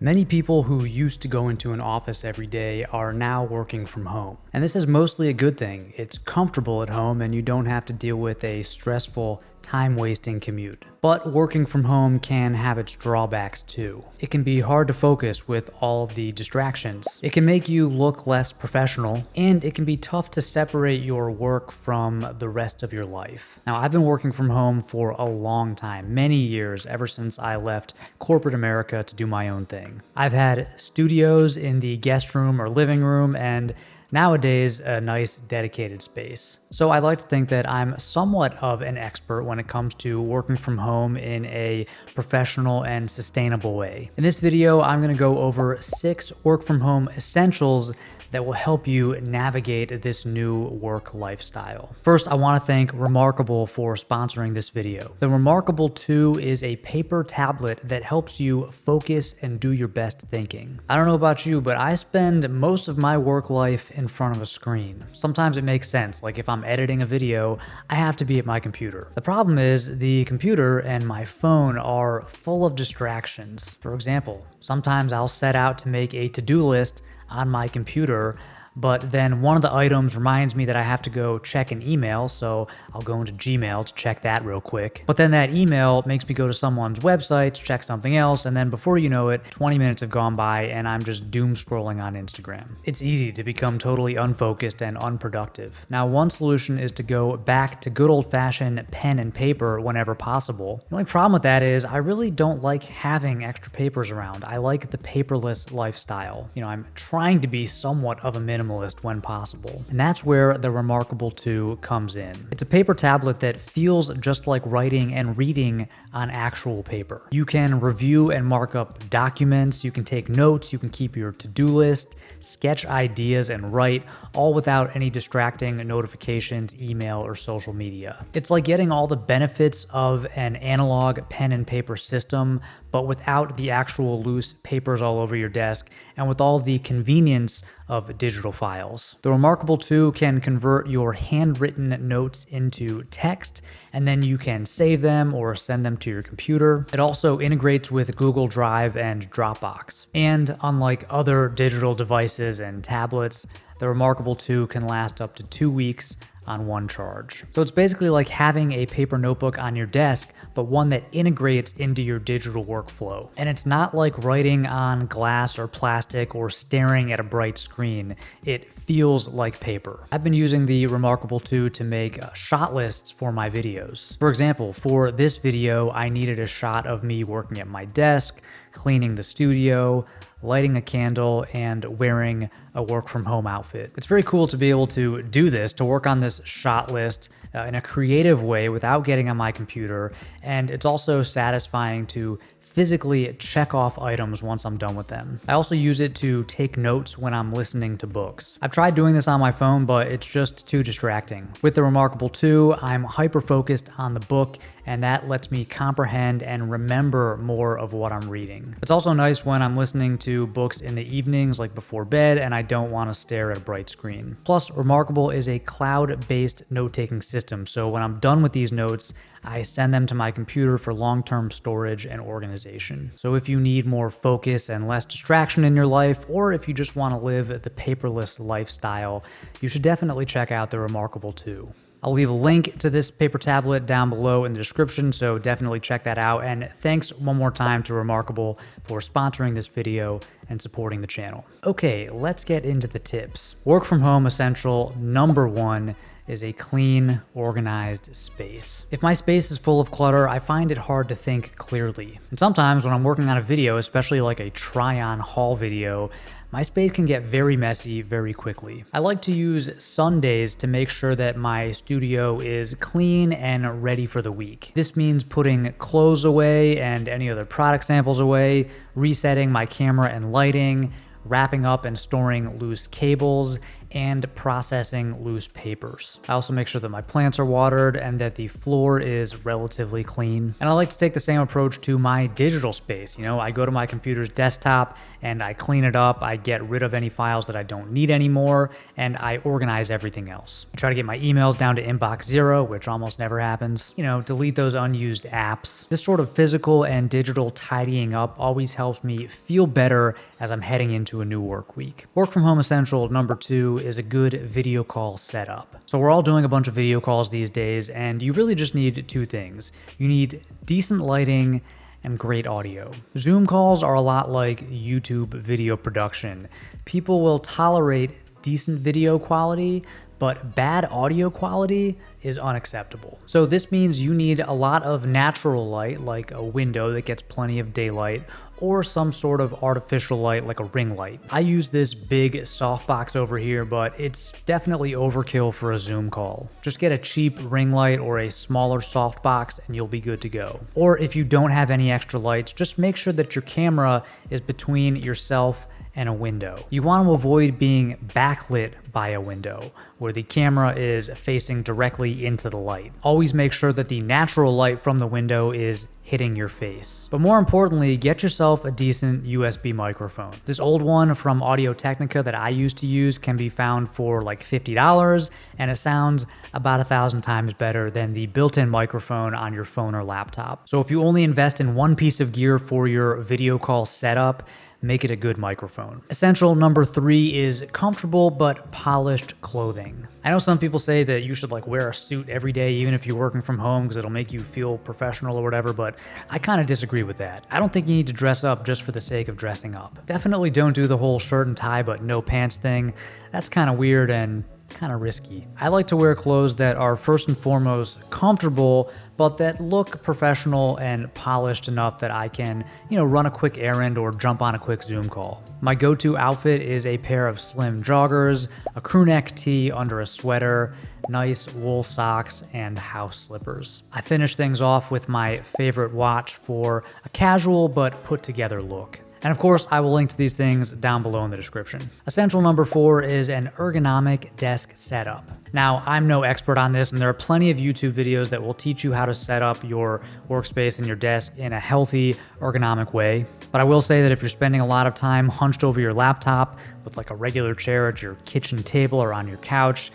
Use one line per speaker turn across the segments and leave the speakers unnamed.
Many people who used to go into an office every day are now working from home. And this is mostly a good thing. It's comfortable at home and you don't have to deal with a stressful, time-wasting commute. But working from home can have its drawbacks too. It can be hard to focus with all of the distractions. It can make you look less professional, and it can be tough to separate your work from the rest of your life. Now, I've been working from home for a long time, many years, ever since I left corporate America to do my own thing. I've had studios in the guest room or living room, and nowadays a nice dedicated space. So I like to think that I'm somewhat of an expert when it comes to working from home in a professional and sustainable way. In this video, I'm going to go over 6 work from home essentials that will help you navigate this new work lifestyle. First, I want to thank Remarkable for sponsoring this video. The Remarkable 2 is a paper tablet that helps you focus and do your best thinking. I don't know about you, but I spend most of my work life in front of a screen. Sometimes it makes sense, like if I'm editing a video, I have to be at my computer. The problem is the computer and my phone are full of distractions. For example, sometimes I'll set out to make a to-do list on my computer, but then one of the items reminds me that I have to go check an email, so I'll go into Gmail to check that real quick. But then that email makes me go to someone's website to check something else, and then before you know it, 20 minutes have gone by and I'm just doom scrolling on Instagram. It's easy to become totally unfocused and unproductive. Now, one solution is to go back to good old-fashioned pen and paper whenever possible. The only problem with that is I really don't like having extra papers around. I like the paperless lifestyle. I'm trying to be somewhat of a minimalist when possible. And that's where the Remarkable 2 comes in. It's a paper tablet that feels just like writing and reading on actual paper. You can review and mark up documents, you can take notes, you can keep your to-do list, sketch ideas, and write, all without any distracting notifications, email, or social media. It's like getting all the benefits of an analog pen and paper system, but without the actual loose papers all over your desk and with all the convenience of digital files. The Remarkable 2 can convert your handwritten notes into text, and then you can save them or send them to your computer. It also integrates with Google Drive and Dropbox. And unlike other digital devices and tablets, the Remarkable 2 can last up to 2 weeks on one charge. So it's basically like having a paper notebook on your desk, but one that integrates into your digital workflow. And it's not like writing on glass or plastic or staring at a bright screen. It feels like paper. I've been using the Remarkable 2 to make shot lists for my videos. For example, for this video, I needed a shot of me working at my desk, cleaning the studio, lighting a candle, and wearing a work from home outfit. It's very cool to be able to do this, to work on this shot list in a creative way without getting on my computer. And it's also satisfying to physically check off items once I'm done with them. I also use it to take notes when I'm listening to books. I've tried doing this on my phone, but it's just too distracting. With the Remarkable 2, I'm hyper-focused on the book, and that lets me comprehend and remember more of what I'm reading. It's also nice when I'm listening to books in the evenings, like before bed, and I don't want to stare at a bright screen. Plus, Remarkable is a cloud-based note-taking system, so when I'm done with these notes, I send them to my computer for long-term storage and organization. So if you need more focus and less distraction in your life, or if you just want to live the paperless lifestyle, you should definitely check out the Remarkable 2. I'll leave a link to this paper tablet down below in the description, so definitely check that out. And thanks one more time to Remarkable for sponsoring this video and supporting the channel. Okay, let's get into the tips. Work from home essential number 1 is a clean, organized space. If my space is full of clutter, I find it hard to think clearly. And sometimes when I'm working on a video, especially like a try-on haul video, my space can get very messy very quickly. I like to use Sundays to make sure that my studio is clean and ready for the week. This means putting clothes away and any other product samples away, resetting my camera and lighting, wrapping up and storing loose cables, and processing loose papers. I also make sure that my plants are watered and that the floor is relatively clean. And I like to take the same approach to my digital space. I go to my computer's desktop and I clean it up, I get rid of any files that I don't need anymore, and I organize everything else. I try to get my emails down to inbox 0, which almost never happens. Delete those unused apps. This sort of physical and digital tidying up always helps me feel better as I'm heading into a new work week. Work from home essential number 2 is a good video call setup. So we're all doing a bunch of video calls these days, and you really just need 2 things. You need decent lighting and great audio. Zoom calls are a lot like YouTube video production. People will tolerate decent video quality, but bad audio quality is unacceptable. So this means you need a lot of natural light, like a window that gets plenty of daylight, or some sort of artificial light like a ring light. I use this big softbox over here, but it's definitely overkill for a Zoom call. Just get a cheap ring light or a smaller softbox and you'll be good to go. Or if you don't have any extra lights, just make sure that your camera is between yourself and a window. You want to avoid being backlit by a window where the camera is facing directly into the light. Always make sure that the natural light from the window is hitting your face. But more importantly, get yourself a decent USB microphone. This old one from Audio-Technica that I used to use can be found for like $50, and it sounds about 1,000 times better than the built-in microphone on your phone or laptop. So if you only invest in one piece of gear for your video call setup, make it a good microphone. Essential number 3 is comfortable but polished clothing. I know some people say that you should wear a suit every day even if you're working from home because it'll make you feel professional or whatever, but I kind of disagree with that. I don't think you need to dress up just for the sake of dressing up. Definitely don't do the whole shirt and tie but no pants thing. That's kind of weird and kind of risky. I like to wear clothes that are first and foremost comfortable, but that look professional and polished enough that I can, run a quick errand or jump on a quick Zoom call. My go-to outfit is a pair of slim joggers, a crew neck tee under a sweater, nice wool socks, and house slippers. I finish things off with my favorite watch for a casual but put together look. And of course, I will link to these things down below in the description. Essential number 4 is an ergonomic desk setup. Now, I'm no expert on this, and there are plenty of YouTube videos that will teach you how to set up your workspace and your desk in a healthy, ergonomic way. But I will say that if you're spending a lot of time hunched over your laptop with a regular chair at your kitchen table or on your couch,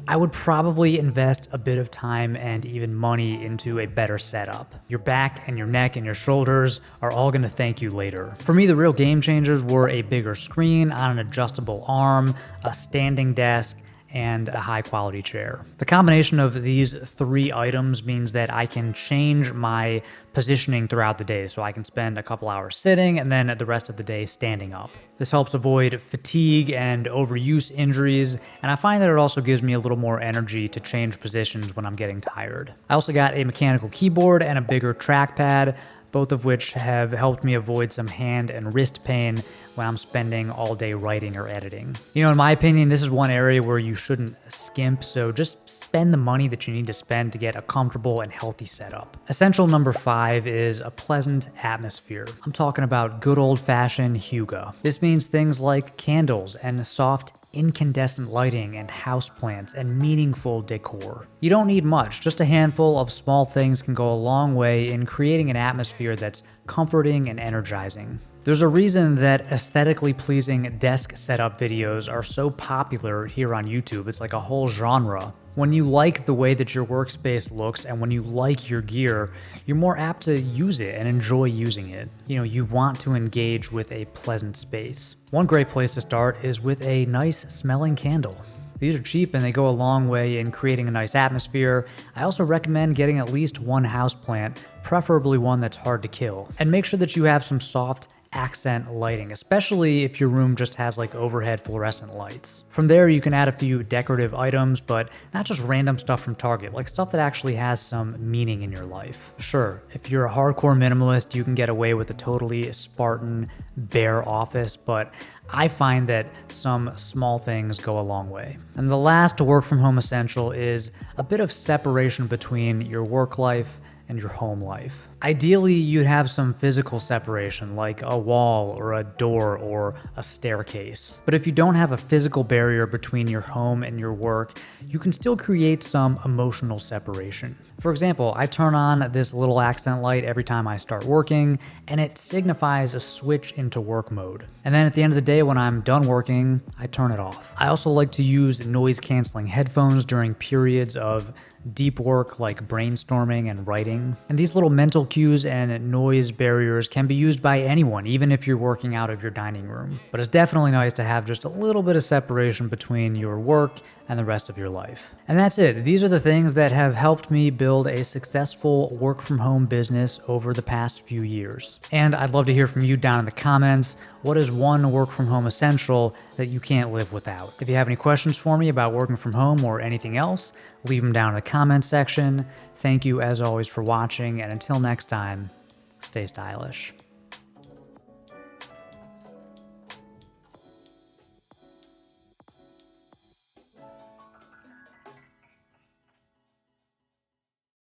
I would probably invest a bit of time and even money into a better setup. Your back and your neck and your shoulders are all going to thank you later. For me, the real game changers were a bigger screen on an adjustable arm, a standing desk, and a high quality chair. The combination of these 3 items means that I can change my positioning throughout the day, so I can spend a couple hours sitting and then the rest of the day standing up. This helps avoid fatigue and overuse injuries, and I find that it also gives me a little more energy to change positions when I'm getting tired. I also got a mechanical keyboard and a bigger trackpad, both of which have helped me avoid some hand and wrist pain when I'm spending all day writing or editing. In my opinion, this is one area where you shouldn't skimp, so just spend the money that you need to spend to get a comfortable and healthy setup. Essential number 5 is a pleasant atmosphere. I'm talking about good old-fashioned hygge. This means things like candles and soft incandescent lighting and houseplants and meaningful decor. You don't need much, just a handful of small things can go a long way in creating an atmosphere that's comforting and energizing. There's a reason that aesthetically pleasing desk setup videos are so popular here on YouTube. It's like a whole genre. When you like the way that your workspace looks and when you like your gear, you're more apt to use it and enjoy using it. You want to engage with a pleasant space. One great place to start is with a nice smelling candle. These are cheap and they go a long way in creating a nice atmosphere. I also recommend getting at least one houseplant, preferably one that's hard to kill. And make sure that you have some soft accent lighting, especially if your room just has overhead fluorescent lights. From there, you can add a few decorative items, but not just random stuff from Target, stuff that actually has some meaning in your life. Sure, if you're a hardcore minimalist, you can get away with a totally Spartan, bare office, but I find that some small things go a long way. And the last work from home essential is a bit of separation between your work life and your home life. Ideally, you'd have some physical separation, like a wall or a door or a staircase. But if you don't have a physical barrier between your home and your work, you can still create some emotional separation. For example, I turn on this little accent light every time I start working, and it signifies a switch into work mode. And then at the end of the day, when I'm done working, I turn it off. I also like to use noise-canceling headphones during periods of deep work like brainstorming and writing. And these little mental cues and noise barriers can be used by anyone, even if you're working out of your dining room. But it's definitely nice to have just a little bit of separation between your work and the rest of your life. And that's it. These are the things that have helped me build a successful work from home business over the past few years. And I'd love to hear from you down in the comments. What is one work from home essential that you can't live without? If you have any questions for me about working from home or anything else, leave them down in the comments section. Thank you as always for watching, and until next time, stay stylish.